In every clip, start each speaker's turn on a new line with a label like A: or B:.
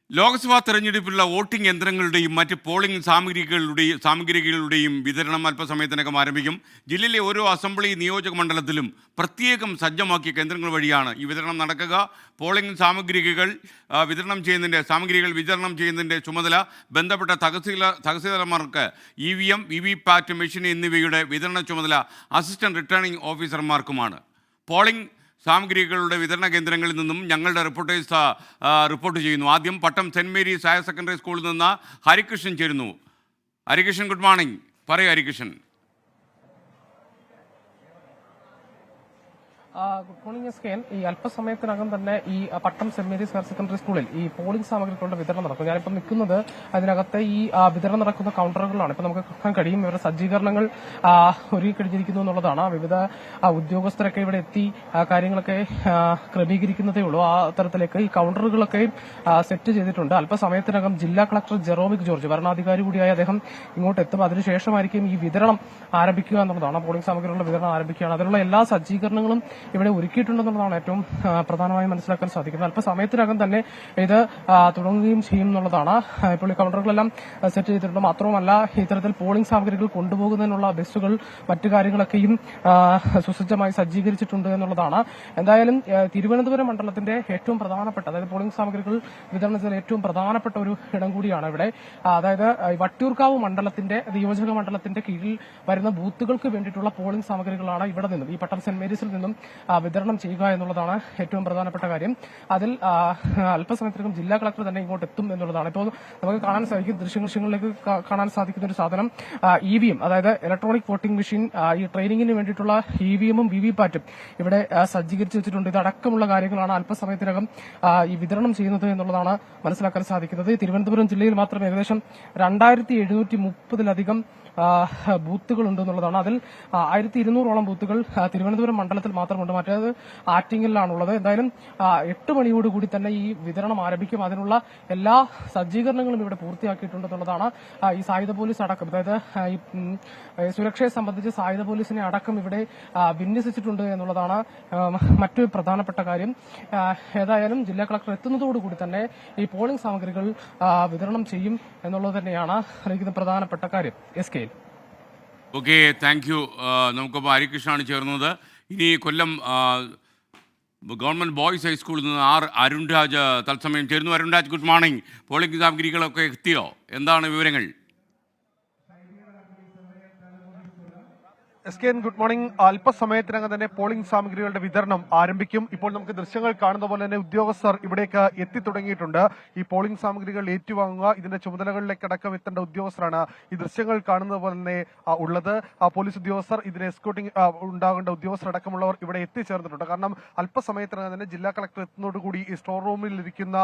A: Lok Sabha തെരഞ്ഞെടുപ്പിലുള്ള voting യന്ത്രങ്ങളുടെയും മറ്റ് polling സാമഗ്രികളുടെയും വിതരണം അല്പസമയത്തിനകം ആരംഭിക്കും. ജില്ലയിലെ ഓരോ അസംബ്ലി നിയോജക മണ്ഡലത്തിലും പ്രത്യേകം സജ്ജമാക്കിയ കേന്ദ്രങ്ങൾ വഴിയാണ് ഈ വിതരണം നടക്കുക. പോളിംഗ് സാമഗ്രികൾ വിതരണം ചെയ്യുന്നതിൻ്റെ ചുമതല ബന്ധപ്പെട്ട തഹസീൽദാർമാർക്ക് EVM, VVPAT മെഷീൻ എന്നിവയുടെ വിതരണ ചുമതല അസിസ്റ്റന്റ് റിട്ടേണിംഗ് ഓഫീസർമാർക്കുമാണ്. പോളിംഗ് സാമഗ്രികളുടെ വിതരണ കേന്ദ്രങ്ങളിൽ നിന്നും ഞങ്ങളുടെ റിപ്പോർട്ടേഴ്സ് റിപ്പോർട്ട് ചെയ്യുന്നു. ആദ്യം Pattom Saint Mary's higher secondary സ്കൂളിൽ നിന്ന് ഹരികൃഷ്ണൻ ചേരുന്നു. Harikrishnan, good morning. പറയൂ ഹരികൃഷ്ണൻ.
B: Good morning SKN. ഈ അല്പസമയത്തിനകം തന്നെ ഈ Pattom Saint Mary's higher secondary സ്കൂളിൽ ഈ പോളിംഗ് സാമഗ്രികളുടെ വിതരണം നടക്കും. ഞാനിപ്പോൾ നിൽക്കുന്നത് അതിനകത്തെ ഈ വിതരണം നടക്കുന്ന കൗണ്ടറുകളിലാണ്. ഇപ്പൊ നമുക്ക് കാണാൻ കഴിയും ഇവരുടെ സജ്ജീകരണങ്ങൾ ഒരുക്കിക്കഴിഞ്ഞിരിക്കുന്നു എന്നുള്ളതാണ്. വിവിധ ഉദ്യോഗസ്ഥരൊക്കെ ഇവിടെ എത്തി കാര്യങ്ങളൊക്കെ ക്രമീകരിക്കുന്നതേ ഉള്ളൂ. ആ തരത്തിലേക്ക് ഈ കൗണ്ടറുകളൊക്കെ സെറ്റ് ചെയ്തിട്ടുണ്ട്. അല്പസമയത്തിനകം ജില്ലാ കളക്ടർ ജെറോമിക് ജോർജ്, ഭരണാധികാരി കൂടിയായ അദ്ദേഹം ഇങ്ങോട്ട് എത്തും. അതിനുശേഷമായിരിക്കും ഈ വിതരണം ആരംഭിക്കുക എന്നുള്ളതാണ്. പോളിംഗ് സാമഗ്രികളുടെ വിതരണം ആരംഭിക്കുകയാണ്. അതിനുള്ള എല്ലാ സജ്ജീകരണങ്ങളും ഇവിടെ ഒരുക്കിയിട്ടുണ്ടെന്നുള്ളതാണ് ഏറ്റവും പ്രധാനമായും മനസ്സിലാക്കാൻ സാധിക്കുന്നത്. അല്പസമയത്തിനകം തന്നെ ഇത് തുടങ്ങുകയും ചെയ്യും എന്നുള്ളതാണ്. ഇപ്പോൾ ഈ കൗണ്ടറുകളെല്ലാം സെറ്റ് ചെയ്തിട്ടുണ്ട്. മാത്രവുമല്ല, ഇത്തരത്തിൽ പോളിംഗ് സാമഗ്രികൾ കൊണ്ടുപോകുന്നതിനുള്ള ബസ്സുകൾ മറ്റു കാര്യങ്ങളൊക്കെയും സുസജ്ജമായി സജ്ജീകരിച്ചിട്ടുണ്ട് എന്നുള്ളതാണ്. എന്തായാലും തിരുവനന്തപുരം മണ്ഡലത്തിന്റെ ഏറ്റവും പ്രധാനപ്പെട്ട, അതായത് പോളിംഗ് സാമഗ്രികൾ വിതരണം ചെയ്ത ഏറ്റവും പ്രധാനപ്പെട്ട ഒരു ഇടം കൂടിയാണ് ഇവിടെ. അതായത് വട്ടിയൂർക്കാവ് മണ്ഡലത്തിന്റെ നിയോജക മണ്ഡലത്തിന്റെ കീഴിൽ വരുന്ന ബൂത്തുകൾക്ക് വേണ്ടിയിട്ടുള്ള പോളിംഗ് സാമഗ്രികളാണ് ഇവിടെ നിന്നും, ഈ പട്ടം സെന്റ് മേരീസിൽ നിന്നും വിതരണം ചെയ്യുക എന്നുള്ളതാണ് ഏറ്റവും പ്രധാനപ്പെട്ട കാര്യം. അതിൽ അല്പസമയത്തിനകം ജില്ലാ കളക്ടർ തന്നെ ഇങ്ങോട്ട് എത്തും എന്നുള്ളതാണ്. ഇപ്പോൾ നമുക്ക് കാണാൻ സാധിക്കും, ദൃശ്യങ്ങളിലേക്ക് കാണാൻ സാധിക്കുന്ന ഒരു സാധനം EVM, അതായത് ഇലക്ട്രോണിക് വോട്ടിംഗ് മെഷീൻ. ഈ ട്രെയിനിങ്ങിന് വേണ്ടിയിട്ടുള്ള EVM-ഉം VVPAT-ഉം ഇവിടെ സജ്ജീകരിച്ചു വെച്ചിട്ടുണ്ട്. ഇതടക്കമുള്ള കാര്യങ്ങളാണ് അല്പസമയത്തിനകം ഈ വിതരണം ചെയ്യുന്നത് എന്നുള്ളതാണ് മനസ്സിലാക്കാൻ സാധിക്കുന്നത്. തിരുവനന്തപുരം ജില്ലയിൽ മാത്രം ഏകദേശം 2730-ലധികം ബൂത്തുകൾ ഉണ്ടെന്നുള്ളതാണ്. അതിൽ 1200-ഓളം ബൂത്തുകൾ തിരുവനന്തപുരം മണ്ഡലത്തിൽ മാത്രമുണ്ട്. മറ്റേത് ആറ്റിങ്ങലിലാണുള്ളത്. എന്തായാലും 8 മണിയോടുകൂടി തന്നെ ഈ വിതരണം ആരംഭിക്കും. അതിനുള്ള എല്ലാ സജ്ജീകരണങ്ങളും ഇവിടെ പൂർത്തിയാക്കിയിട്ടുണ്ടെന്നുള്ളതാണ്. ഈ സായുധ പോലീസ് അടക്കം, അതായത് ഈ സുരക്ഷയെ സംബന്ധിച്ച് സായുധ പോലീസിനെ അടക്കം ഇവിടെ വിന്യസിച്ചിട്ടുണ്ട് എന്നുള്ളതാണ് മറ്റൊരു പ്രധാനപ്പെട്ട കാര്യം. ഏതായാലും ജില്ലാ കളക്ടർ എത്തുന്നതോടുകൂടി തന്നെ ഈ പോളിംഗ് സാമഗ്രികൾ വിതരണം ചെയ്യും എന്നുള്ളത് തന്നെയാണ് അറിയിക്കുന്ന പ്രധാനപ്പെട്ട കാര്യം. SK.
A: Okay, thank U. നമുക്കിപ്പോൾ ഹരികൃഷ്ണനാണ് ചേർന്നത്. ഇനി കൊല്ലം ഗവൺമെൻറ് ബോയ്സ് ഹൈസ്കൂളിൽ നിന്ന് അരുൺരാജ് തത്സമയം ചേരുന്നു. Arunraj, good morning. പോളിംഗ് സാമഗ്രികളൊക്കെ എത്തിയോ? എന്താണ് വിവരങ്ങൾ?
C: SKN, good morning. അല്പസമയത്തിനകം തന്നെ പോളിംഗ് സാമഗ്രികളുടെ വിതരണം ആരംഭിക്കും. ഇപ്പോൾ നമുക്ക് ദൃശ്യങ്ങൾ കാണുന്ന പോലെ തന്നെ ഉദ്യോഗസ്ഥർ ഇവിടേക്ക് എത്തിത്തുടങ്ങിയിട്ടുണ്ട്. ഈ പോളിംഗ് സാമഗ്രികൾ ഏറ്റുവാങ്ങുക, ഇതിന്റെ ചുമതലകളിലേക്ക് അടക്കം എത്തേണ്ട ഉദ്യോഗസ്ഥരാണ് ഈ ദൃശ്യങ്ങൾ കാണുന്നത് പോലെ തന്നെ ഉള്ളത്. പോലീസ് ഉദ്യോഗസ്ഥർ, ഇതിന് എസ്കോർട്ടിംഗ് ഉണ്ടാകേണ്ട ഉദ്യോഗസ്ഥർ അടക്കമുള്ളവർ ഇവിടെ എത്തിച്ചേർന്നിട്ടുണ്ട്. കാരണം അല്പസമയത്തിനകം തന്നെ ജില്ലാ കളക്ടർ എത്തുന്നതോടുകൂടി ഈ സ്റ്റോർ റൂമിൽ ഇരിക്കുന്ന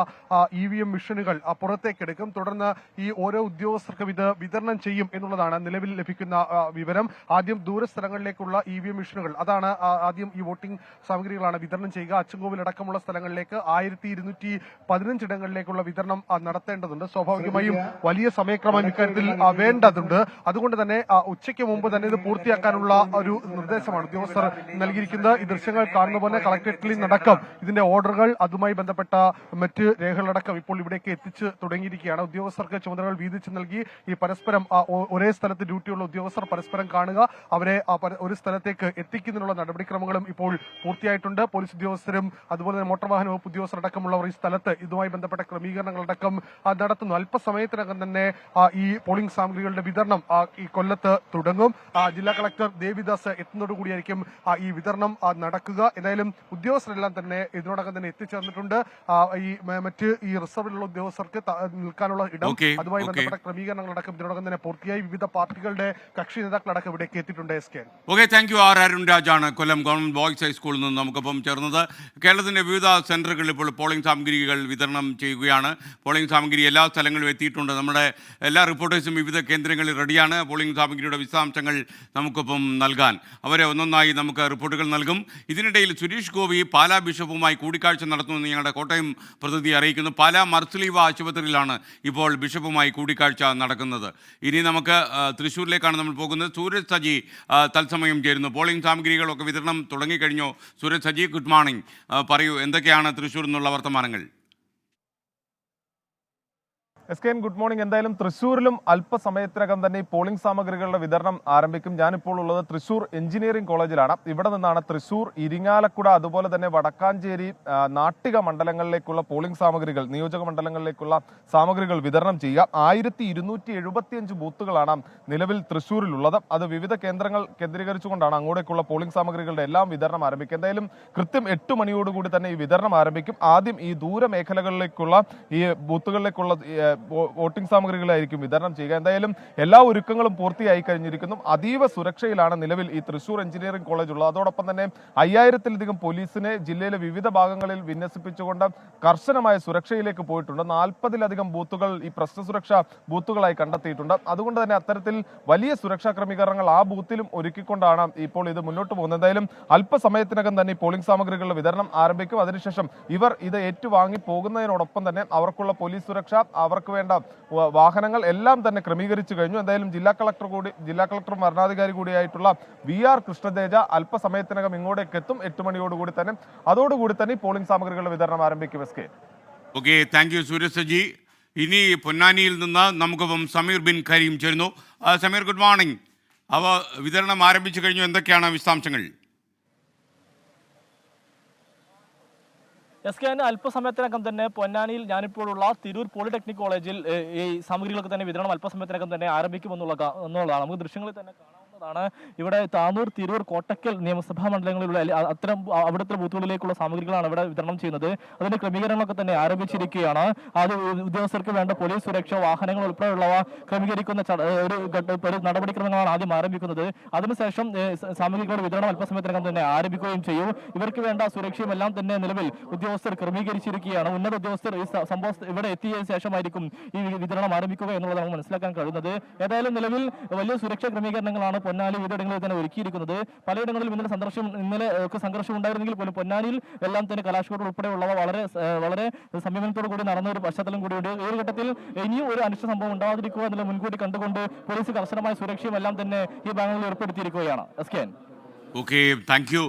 C: EVM മെഷീനുകൾ പുറത്തേക്ക് എടുക്കും. തുടർന്ന് ഈ ഓരോ ഉദ്യോഗസ്ഥർക്കും ഇത് വിതരണം ചെയ്യും എന്നുള്ളതാണ് നിലവിൽ ലഭിക്കുന്ന വിവരം. ആദ്യം സ്ഥലങ്ങളിലേക്കുള്ള EVM മെഷീനുകൾ, അതാണ് ആദ്യം ഈ വോട്ടിംഗ് സാമഗ്രികളാണ് വിതരണം ചെയ്യുക. അച്ചൻകോവിൽ അടക്കമുള്ള സ്ഥലങ്ങളിലേക്ക് 1215 ഇടങ്ങളിലേക്കുള്ള വിതരണം നടത്തേണ്ടതുണ്ട്. സ്വാഭാവികമായും വലിയ സമയക്രമം ഇക്കാര്യത്തിൽ വേണ്ടതുണ്ട്. അതുകൊണ്ട് തന്നെ ഉച്ചയ്ക്ക് മുമ്പ് തന്നെ ഇത് പൂർത്തിയാക്കാനുള്ള ഒരു നിർദ്ദേശമാണ് ഉദ്യോഗസ്ഥർ നൽകിയിരിക്കുന്നത്. ഈ ദൃശ്യങ്ങൾ കാണുന്ന പോലെ കളക്ടറേറ്റിൽ നിന്നടക്കം ഇതിന്റെ ഓർഡറുകൾ, അതുമായി ബന്ധപ്പെട്ട മറ്റ് രേഖകളടക്കം ഇപ്പോൾ ഇവിടേക്ക് എത്തിച്ച് തുടങ്ങിയിരിക്കുകയാണ്. ഉദ്യോഗസ്ഥർക്ക് ചുമതലകൾ വീതിച്ച് നൽകി ഈ പരസ്പരം ഒരേ സ്ഥലത്ത് ഡ്യൂട്ടിയുള്ള ഉദ്യോഗസ്ഥർ പരസ്പരം കാണുക, അവരെ ഒരു സ്ഥലത്തേക്ക് എത്തിക്കുന്നതിനുള്ള നടപടിക്രമങ്ങളും ഇപ്പോൾ പൂർത്തിയായിട്ടുണ്ട്. പോലീസ് ഉദ്യോഗസ്ഥരും അതുപോലെ തന്നെ മോട്ടോർ വാഹന വകുപ്പ് ഉദ്യോഗസ്ഥരടക്കമുള്ളവർ ഈ സ്ഥലത്ത് ഇതുമായി ബന്ധപ്പെട്ട ക്രമീകരണങ്ങളടക്കം നടത്തുന്നു. അല്പസമയത്തിനകം തന്നെ ഈ പോളിംഗ് സാമഗ്രികളുടെ വിതരണം ഈ കൊല്ലത്ത് തുടങ്ങും. ജില്ലാ കളക്ടർ ദേവിദാസ് എത്തുന്നതോടുകൂടിയായിരിക്കും ഈ വിതരണം നടക്കുക. എന്തായാലും ഉദ്യോഗസ്ഥരെല്ലാം തന്നെ ഇതിനോടകം തന്നെ എത്തിച്ചേർന്നിട്ടുണ്ട്. മറ്റ് ഈ റിസർവിലുള്ള ഉദ്യോഗസ്ഥർക്ക് നിൽക്കാനുള്ള ഇടം, അതുമായി ബന്ധപ്പെട്ട ക്രമീകരണങ്ങളടക്കം ഇതിനോടകം തന്നെ പൂർത്തിയായി. വിവിധ പാർട്ടികളുടെ കക്ഷി നേതാക്കളടക്കം ഇവിടേക്ക് എത്തിയിട്ടുണ്ട്.
A: Okay, thank you. അരുൺരാജാണ് കൊല്ലം ഗവൺമെന്റ് ബോയ്സ് ഹൈസ്കൂളിൽ നിന്ന് നമുക്കൊപ്പം ചേർന്നത്. കേരളത്തിന്റെ വിവിധ സെന്ററുകളിൽ ഇപ്പോൾ പോളിംഗ് സാമഗ്രികൾ വിതരണം ചെയ്യുകയാണ്. പോളിംഗ് സാമഗ്രി എല്ലാ സ്ഥലങ്ങളിലും എത്തിയിട്ടുണ്ട്. നമ്മുടെ എല്ലാ റിപ്പോർട്ടേഴ്സും വിവിധ കേന്ദ്രങ്ങളിൽ റെഡിയാണ്. പോളിംഗ് സാമഗ്രിയുടെ വിശദാംശങ്ങൾ നമുക്കൊപ്പം നൽകാൻ അവരെ ഒന്നൊന്നായി നമുക്ക് റിപ്പോർട്ടുകൾ നൽകും. ഇതിനിടയിൽ സുരേഷ് ഗോപി പാലാ ബിഷപ്പുമായി കൂടിക്കാഴ്ച നടത്തുമെന്ന് ഞങ്ങളുടെ കോട്ടയം പ്രതിനിധി അറിയിക്കുന്നു. പാലാ മർസലീവ ആശുപത്രിയിലാണ് ഇപ്പോൾ ബിഷപ്പുമായി കൂടിക്കാഴ്ച നടക്കുന്നത്. ഇനി നമുക്ക് തൃശ്ശൂരിലേക്കാണ് നമ്മൾ പോകുന്നത്. സൂരജ് സജി തത്സമയം ചേരുന്നു. പോളിംഗ് സാമഗ്രികളൊക്കെ വിതരണം തുടങ്ങിക്കഴിഞ്ഞോ? Sooraj Saji, good morning. പറയൂ, എന്തൊക്കെയാണ് തൃശ്ശൂർ നിന്നുള്ള വർത്തമാനങ്ങൾ?
D: SKN good morning. എന്തായാലും തൃശ്ശൂരിലും അല്പസമയത്തിനകം തന്നെ ഈ പോളിംഗ് സാമഗ്രികളുടെ വിതരണം ആരംഭിക്കും. ഞാനിപ്പോൾ ഉള്ളത് തൃശ്ശൂർ എഞ്ചിനീയറിംഗ് കോളേജിലാണ്. ഇവിടെ നിന്നാണ് തൃശ്ശൂർ, ഇരിങ്ങാലക്കുട, അതുപോലെ തന്നെ വടക്കാഞ്ചേരി, നാട്ടിക മണ്ഡലങ്ങളിലേക്കുള്ള പോളിംഗ് സാമഗ്രികൾ, നിയോജക മണ്ഡലങ്ങളിലേക്കുള്ള സാമഗ്രികൾ വിതരണം ചെയ്യുക. 1275 ബൂത്തുകളാണ് നിലവിൽ തൃശ്ശൂരിലുള്ളത്. അത് വിവിധ കേന്ദ്രങ്ങൾ കേന്ദ്രീകരിച്ചുകൊണ്ടാണ് അങ്ങോട്ടേക്കുള്ള പോളിംഗ് സാമഗ്രികളുടെ എല്ലാം വിതരണം ആരംഭിക്കുക. എന്തായാലും കൃത്യം 8 മണിയോടുകൂടി തന്നെ ഈ വിതരണം ആരംഭിക്കും. ആദ്യം ഈ ദൂരമേഖലകളിലേക്കുള്ള ഈ ബൂത്തുകളിലേക്കുള്ള വോട്ടിംഗ് സാമഗ്രികളായിരിക്കും വിതരണം ചെയ്യുക. എന്തായാലും എല്ലാ ഒരുക്കങ്ങളും പൂർത്തിയായി കഴിഞ്ഞിരിക്കുന്നു. അതീവ സുരക്ഷയിലാണ് നിലവിൽ ഈ തൃശ്ശൂർ എഞ്ചിനീയറിംഗ് കോളേജ് ഉള്ളത്. അതോടൊപ്പം തന്നെ 5000-ലധികം പോലീസിനെ ജില്ലയിലെ വിവിധ ഭാഗങ്ങളിൽ വിന്യസിപ്പിച്ചുകൊണ്ട് കർശനമായ സുരക്ഷയിലേക്ക് പോയിട്ടുണ്ട്. 40-ലധികം ബൂത്തുകൾ ഈ പ്രശ്ന സുരക്ഷാ ബൂത്തുകളായി കണ്ടെത്തിയിട്ടുണ്ട്. അതുകൊണ്ട് തന്നെ അത്തരത്തിൽ വലിയ സുരക്ഷാ ക്രമീകരണങ്ങൾ ആ ബൂത്തിലും ഒരുക്കിക്കൊണ്ടാണ് ഇപ്പോൾ ഇത് മുന്നോട്ട് പോകുന്നത്. എന്തായാലും അല്പസമയത്തിനകം തന്നെ പോളിംഗ് സാമഗ്രികളുടെ വിതരണം ആരംഭിക്കും. അതിനുശേഷം ഇവർ ഇത് ഏറ്റുവാങ്ങി പോകുന്നതിനോടൊപ്പം തന്നെ അവർക്കുള്ള പോലീസ് സുരക്ഷ, അവർക്ക് വേണ്ട വാഹനങ്ങൾ എല്ലാം തന്നെ ക്രമീകരിച്ചു കഴിഞ്ഞു. എന്തായാലും ജില്ലാ കളക്ടറും ഭരണാധികാരി കൂടിയായിട്ടുള്ള VR കൃഷ്ണതേജ അല്പസമയത്തിനകം ഇങ്ങോട്ടേക്ക് എത്തും. 8 മണിയോടുകൂടി തന്നെ അതോടുകൂടി തന്നെ പോളിംഗ് സാമഗ്രികളുടെ വിതരണം ആരംഭിക്കും.
A: Okay, thank you Suraj Saji. ഇനി പൊന്നാനിയിൽ നിന്ന് നമുക്കൊപ്പം സമീർ ബിൻ കരീം ചേരുന്നു. Sameer, good morning. അവ വിതരണം ആരംഭിച്ചു കഴിഞ്ഞു, എന്തൊക്കെയാണ് വിശദാംശങ്ങൾ?
E: SKN അല്പസമയത്തിനകം തന്നെ പൊന്നാനിയിൽ ഞാനിപ്പോഴുള്ള തിരൂർ പോളിടെക്നിക് കോളേജിൽ ഈ സാമഗ്രികൾക്ക് തന്നെ വിതരണം അല്പസമയത്തിനകം തന്നെ ആരംഭിക്കുമെന്നുള്ളതാണ്. നമുക്ക് ദൃശ്യങ്ങളിൽ തന്നെ കാണാവുന്നതാണ്. ഇവിടെ താനൂർ, തിരൂർ, കോട്ടക്കൽ നിയമസഭാ മണ്ഡലങ്ങളിലുള്ള അത്തരം അവിടുത്തെ ബൂത്തുകളിലേക്കുള്ള സാമഗ്രികളാണ് ഇവിടെ വിതരണം ചെയ്യുന്നത്. അതിന്റെ ക്രമീകരണങ്ങളൊക്കെ തന്നെ ആരംഭിച്ചിരിക്കുകയാണ്. അത് ഉദ്യോഗസ്ഥർക്ക് വേണ്ട പോലീസ് സുരക്ഷ, വാഹനങ്ങൾ ഉൾപ്പെടെയുള്ളവ ക്രമീകരിക്കുന്ന ഒരു നടപടിക്രമങ്ങളാണ് ആദ്യം ആരംഭിക്കുന്നത്. അതിനുശേഷം സാമഗ്രികളുടെ വിതരണം അല്പസമയത്തിനകം തന്നെ ആരംഭിക്കുകയും ചെയ്യും. ഇവർക്ക് വേണ്ട സുരക്ഷയും എല്ലാം തന്നെ നിലവിൽ ഉദ്യോഗസ്ഥർ ക്രമീകരിച്ചിരിക്കുകയാണ്. ഉന്നത ഉദ്യോഗസ്ഥർ ഈ സംഭവം ഇവിടെ എത്തിയതിനു ശേഷമായിരിക്കും ഈ വിതരണം ആരംഭിക്കുക എന്നുള്ളത് നമുക്ക് മനസ്സിലാക്കാൻ കഴിയുന്നത്. ഏതായാലും നിലവിൽ വലിയ സുരക്ഷാ ക്രമീകരണങ്ങളാണ് പൊന്നാനി വിവിധയിടങ്ങളിൽ തന്നെ ഒരുക്കിയിരിക്കുന്നത്. പലയിടങ്ങളിലും ഇന്നലെ ഒക്കെ സംഘർഷം ഉണ്ടായിരുന്നെങ്കിൽ പോലും പൊന്നാനിയിൽ എല്ലാം തന്നെ കലാശക്കോട് ഉൾപ്പെടെയുള്ളവ വളരെ സംയമനത്തോടു കൂടി നടന്ന ഒരു പശ്ചാത്തലം കൂടിയുണ്ട്. ഈ ഒരു ഘട്ടത്തിൽ ഇനിയും ഒരു അനിഷ്ട സംഭവം ഉണ്ടാവാതിരിക്കുക എന്നുള്ള മുൻകൂട്ടി കണ്ടുകൊണ്ട് പോലീസ് കർശനമായ സുരക്ഷയും എല്ലാം തന്നെ ഈ ഭാഗങ്ങളിൽ ഏർപ്പെടുത്തിയിരിക്കുകയാണ്. SKN.
A: Okay, thank U.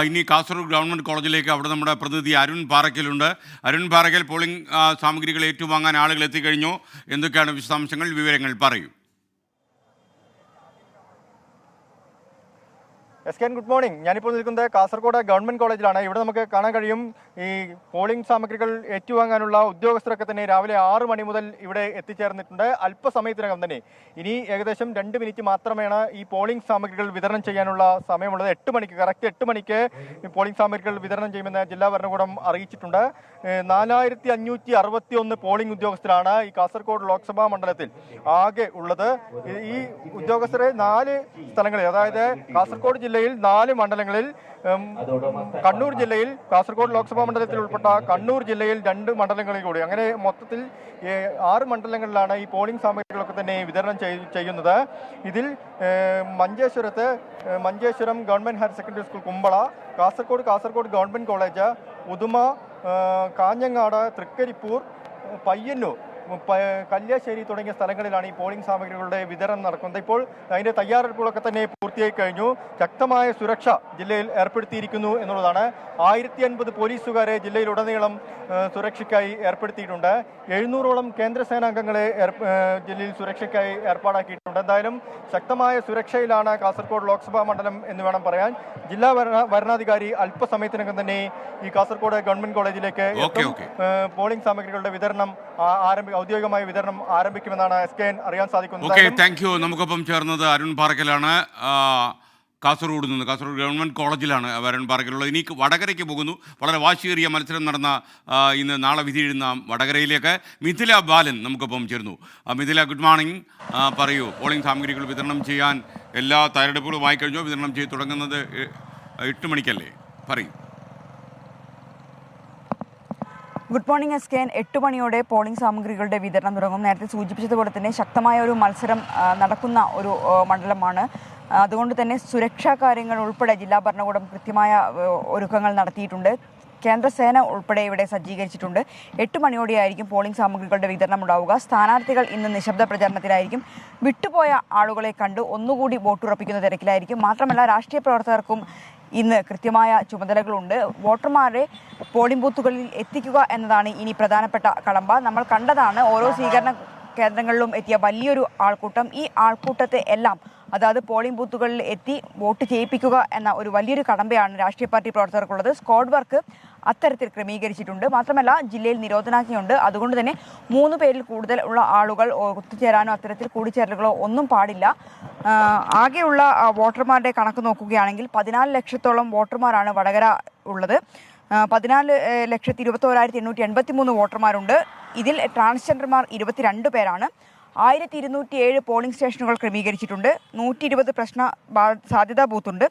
A: ഇനി കാസർഗോഡ് ഗവൺമെൻറ് കോളേജിലേക്ക്, അവിടെ നമ്മുടെ പ്രതിനിധി അരുൺ പാറയ്ക്കലുണ്ട്. അരുൺ പാറയ്ക്കൽ, പോളിംഗ് സാമഗ്രികൾ ഏറ്റുവാങ്ങാൻ ആളുകൾ എത്തിക്കഴിഞ്ഞു, എന്തൊക്കെയാണ് വിശദാംശങ്ങൾ, വിവരങ്ങൾ പറയൂ.
F: SKN good morning. ഞാനിപ്പോൾ നിൽക്കുന്നത് കാസർഗോഡ് ഗവൺമെന്റ് കോളേജിലാണ്. ഇവിടെ നമുക്ക് കാണാൻ കഴിയും ഈ പോളിംഗ് സാമഗ്രികൾ ഏറ്റുവാങ്ങാനുള്ള ഉദ്യോഗസ്ഥരൊക്കെ തന്നെ രാവിലെ 6 മണി മുതൽ ഇവിടെ എത്തിച്ചേർന്നിട്ടുണ്ട്. അല്പസമയത്തിനകം തന്നെ, ഇനി ഏകദേശം 2 മിനിറ്റ് മാത്രമാണ് ഈ പോളിംഗ് സാമഗ്രികൾ വിതരണം ചെയ്യാനുള്ള സമയമുള്ളത്. 8 മണിക്ക്, കറക്റ്റ് 8 മണിക്ക് പോളിംഗ് സാമഗ്രികൾ വിതരണം ചെയ്യുമെന്ന് ജില്ലാ ഭരണകൂടം അറിയിച്ചിട്ടുണ്ട്. 4561 പോളിംഗ് ഉദ്യോഗസ്ഥരാണ് ഈ കാസർഗോഡ് ലോക്സഭാ മണ്ഡലത്തിൽ ആകെ ഉള്ളത്. ഈ ഉദ്യോഗസ്ഥരെ 4 സ്ഥലങ്ങളിൽ, അതായത് കാസർഗോഡ് ജില്ലയിൽ 4 മണ്ഡലങ്ങളിൽ, കണ്ണൂർ ജില്ലയിൽ, കാസർഗോഡ് ലോക്സഭാ മണ്ഡലത്തിൽ ഉൾപ്പെട്ട കണ്ണൂർ ജില്ലയിൽ 2 മണ്ഡലങ്ങളിൽ കൂടി, അങ്ങനെ മൊത്തത്തിൽ 6 മണ്ഡലങ്ങളിലാണ് ഈ പോളിംഗ് സാമഗ്രികളൊക്കെ തന്നെ വിതരണം ചെയ്യുന്നത്. ഇതിൽ Manjeshwaram government higher secondary school Kumbla, Kasaragod government college, Uduma, Kanhangad, Thrikaripur, Payyanur, Kalliasseri തുടങ്ങിയ സ്ഥലങ്ങളിലാണ് ഈ പോളിംഗ് സാമഗ്രികളുടെ വിതരണം നടക്കുന്നത്. ഇപ്പോൾ അതിന്റെ തയ്യാറെടുപ്പുകളൊക്കെ തന്നെ പൂർത്തിയായി കഴിഞ്ഞു. ശക്തമായ സുരക്ഷ ജില്ലയിൽ ഏർപ്പെടുത്തിയിരിക്കുന്നു എന്നുള്ളതാണ്. 1050 പോലീസുകാരെ ജില്ലയിലുടനീളം സുരക്ഷയ്ക്കായി ഏർപ്പെടുത്തിയിട്ടുണ്ട്. 700ഓളം കേന്ദ്രസേനാംഗങ്ങളെ ജില്ലയിൽ സുരക്ഷയ്ക്കായി ഏർപ്പാടാക്കിയിട്ടുണ്ട്. എന്തായാലും ശക്തമായ സുരക്ഷയിലാണ് കാസർഗോഡ് ലോക്സഭാ മണ്ഡലം എന്ന് വേണം പറയാൻ. ജില്ലാ വരണാധികാരി അല്പസമയത്തിനകം തന്നെ ഈ കാസർഗോഡ് ഗവൺമെന്റ് കോളേജിലേക്ക് പോളിംഗ് സാമഗ്രികളുടെ വിതരണം ഔദ്യോഗികമായ വിതരണം ആരംഭിക്കുമെന്നാണ് SKN അറിയാൻ സാധിക്കുന്നത്.
A: Okay, thank U. നമുക്കൊപ്പം ചേർന്നത് അരുൺ പാറയ്ക്കലാണ്. കാസർഗോഡ് ഗവൺമെൻറ് കോളേജിലാണ് അരുൺ പാറയ്ക്കലുള്ളത്. ഇനി വടകരയ്ക്ക് പോകുന്നു. വളരെ വാശിയേറിയ മത്സരം നടന്ന നാളെ വിധി എഴുതുന്ന വടകരയിലേക്ക് മിഥില ബാലൻ നമുക്കൊപ്പം ചേർന്നു. Mithila, good morning. പറയൂ, പോളിംഗ് സാമഗ്രികൾ വിതരണം ചെയ്യാൻ എല്ലാ തയ്യാറെടുപ്പുകളുമായി കഴിഞ്ഞോ? വിതരണം ചെയ്ത് തുടങ്ങുന്നത് 8 മണിക്കല്ലേ? പറയൂ.
G: Good morning SKN. 8 മണിയോടെ പോളിംഗ് സാമഗ്രികളുടെ വിതരണം തുടങ്ങും. നേരത്തെ സൂചിപ്പിച്ചതുപോലെ തന്നെ ശക്തമായ ഒരു മത്സരം നടക്കുന്ന ഒരു മണ്ഡലമാണ്. അതുകൊണ്ട് തന്നെ സുരക്ഷാ കാര്യങ്ങൾ ഉൾപ്പെടെ ജില്ലാ ഭരണകൂടം കൃത്യമായ ഒരുക്കങ്ങൾ നടത്തിയിട്ടുണ്ട്. കേന്ദ്രസേന ഉൾപ്പെടെ ഇവിടെ സജ്ജീകരിച്ചിട്ടുണ്ട്. 8 മണിയോടെയായിരിക്കും പോളിംഗ് സാമഗ്രികളുടെ വിതരണം ഉണ്ടാവുക. സ്ഥാനാർത്ഥികൾ ഇന്ന് നിശബ്ദ പ്രചാരണത്തിലായിരിക്കും. വിട്ടുപോയ ആളുകളെ കണ്ട് ഒന്നുകൂടി വോട്ടുറപ്പിക്കുന്ന തിരക്കിലായിരിക്കും. മാത്രമല്ല, രാഷ്ട്രീയ പ്രവർത്തകർക്കും ഇന്ന് കൃത്യമായ ചുമതലകളുണ്ട്. വോട്ടർമാരെ പോളിംഗ് ബൂത്തുകളിൽ എത്തിക്കുക എന്നതാണ് ഇനി പ്രധാനപ്പെട്ട കടമ്പ. നമ്മൾ കണ്ടതാണ് ഓരോ സ്വീകരണ കേന്ദ്രങ്ങളിലും എത്തിയ വലിയൊരു ആൾക്കൂട്ടം. ഈ ആൾക്കൂട്ടത്തെ എല്ലാം അതായത് പോളിംഗ് ബൂത്തുകളിൽ എത്തി വോട്ട് ചെയ്യിപ്പിക്കുക എന്ന ഒരു വലിയൊരു കടമ്പയാണ് രാഷ്ട്രീയ പാർട്ടി പ്രവർത്തകർക്കുള്ളത്. സ്ക്വാഡ് വർക്ക് അത്തരത്തിൽ ക്രമീകരിച്ചിട്ടുണ്ട്. മാത്രമല്ല ജില്ലയിൽ നിരോധനാജ്ഞയുണ്ട്. അതുകൊണ്ട് തന്നെ 3 പേരിൽ കൂടുതൽ ഉള്ള ആളുകൾ ഒത്തുചേരാനോ അത്തരത്തിൽ കൂടിച്ചേരലുകളോ ഒന്നും പാടില്ല. ആകെയുള്ള വോട്ടർമാരുടെ കണക്ക് നോക്കുകയാണെങ്കിൽ 14 ലക്ഷത്തോളം വോട്ടർമാരാണ് വടകര ഉള്ളത്. 14,21,883 വോട്ടർമാരുണ്ട്. ഇതിൽ ട്രാൻസ്ജെൻഡർമാർ 22 പേരാണ്. 1207 പോളിംഗ് സ്റ്റേഷനുകൾ ക്രമീകരിച്ചിട്ടുണ്ട്. 120 പ്രശ്ന സാധ്യതാ ബൂത്തുണ്ട്.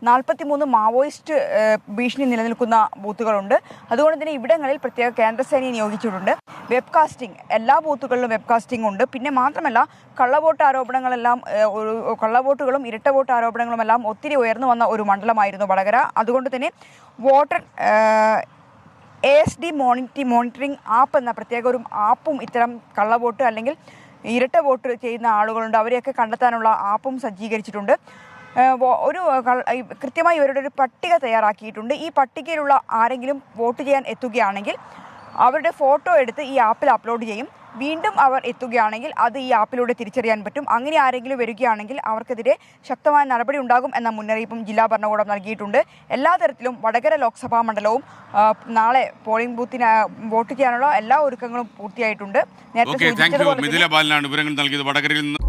G: 43 മാവോയിസ്റ്റ് ഭീഷണി നിലനിൽക്കുന്ന ബൂത്തുകളുണ്ട്. അതുകൊണ്ട് തന്നെ ഇവിടങ്ങളിൽ പ്രത്യേക കേന്ദ്രസേനയെ നിയോഗിച്ചിട്ടുണ്ട്. വെബ്കാസ്റ്റിംഗ് എല്ലാ ബൂത്തുകളിലും വെബ്കാസ്റ്റിംഗ് ഉണ്ട്. പിന്നെ മാത്രമല്ല കള്ളവോട്ട് ആരോപണങ്ങളെല്ലാം കള്ളവോട്ടുകളും ഇരട്ട വോട്ട് ആരോപണങ്ങളുമെല്ലാം ഒത്തിരി ഉയർന്നു വന്ന ഒരു മണ്ഡലമായിരുന്നു വടകര. അതുകൊണ്ട് തന്നെ വോട്ടർ ASD മോണിറ്ററിംഗ് ആപ്പ് എന്ന പ്രത്യേക ഒരു ആപ്പും ഇത്തരം കള്ളവോട്ട് അല്ലെങ്കിൽ ഇരട്ട വോട്ട് ചെയ്യുന്ന ആളുകളുണ്ട് അവരെയൊക്കെ കണ്ടെത്താനുള്ള ആപ്പും സജ്ജീകരിച്ചിട്ടുണ്ട്. കൃത്യമായി ഇവരുടെ ഒരു പട്ടിക തയ്യാറാക്കിയിട്ടുണ്ട്. ഈ പട്ടികയിലുള്ള ആരെങ്കിലും വോട്ട് ചെയ്യാൻ എത്തുകയാണെങ്കിൽ അവരുടെ ഫോട്ടോ എടുത്ത് ഈ ആപ്പിൽ അപ്ലോഡ് ചെയ്യും. വീണ്ടും അവർ എത്തുകയാണെങ്കിൽ അത് ഈ ആപ്പിലൂടെ തിരിച്ചറിയാൻ പറ്റും. അങ്ങനെ ആരെങ്കിലും വരികയാണെങ്കിൽ അവർക്കെതിരെ ശക്തമായ നടപടി ഉണ്ടാകും എന്ന മുന്നറിയിപ്പും ജില്ലാ ഭരണകൂടം നൽകിയിട്ടുണ്ട്. എല്ലാ തരത്തിലും വടകര ലോക്സഭാ മണ്ഡലവും നാളെ പോളിംഗ് ബൂത്തിന് വോട്ട് ചെയ്യാനുള്ള എല്ലാ ഒരുക്കങ്ങളും പൂർത്തിയായിട്ടുണ്ട്.
A: നേരത്തെ മിഥില ബാലനാണ് വിവരങ്ങൾ നൽകിയത് വടകരയിൽ നിന്ന്.